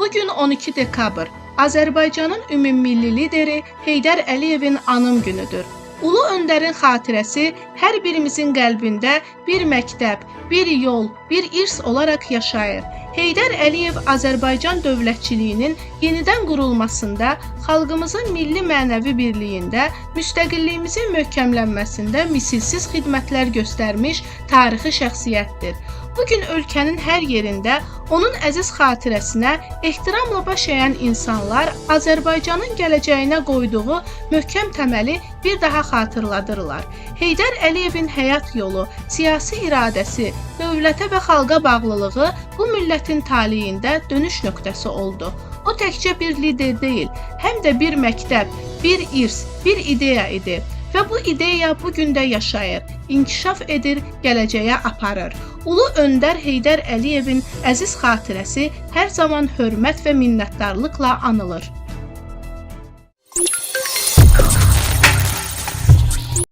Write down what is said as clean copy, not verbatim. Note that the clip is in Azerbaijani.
Bugün 12 dekabr, Azərbaycanın ümummilli lideri Heydər Əliyevin anım günüdür. Ulu öndərin xatirəsi hər birimizin qəlbində bir məktəb, bir yol, bir irs olaraq yaşayır. Heydər Əliyev Azərbaycan dövlətçiliyinin yenidən qurulmasında, xalqımızın milli mənəvi birliyində, müstəqilliyimizin möhkəmlənməsində misilsiz xidmətlər göstərmiş tarixi şəxsiyyətdir. Bugün ölkənin hər yerində onun əziz xatirəsinə ehtiramla baş əyən insanlar Azərbaycanın gələcəyinə qoyduğu möhkəm təməli bir daha xatırladırlar. Heydər Əliyevin həyat yolu, siyasi iradəsi, dövlətə və xalqa bağlılığı bu millətin taleyində dönüş nöqtəsi oldu. O təkcə bir lider deyil, həm də bir məktəb, bir irs, bir ideya idi. Və bu ideya bugün də yaşayır, inkişaf edir, gələcəyə aparır. Ulu öndər Heydər Əliyevin əziz xatirəsi hər zaman hörmət və minnətdarlıqla anılır.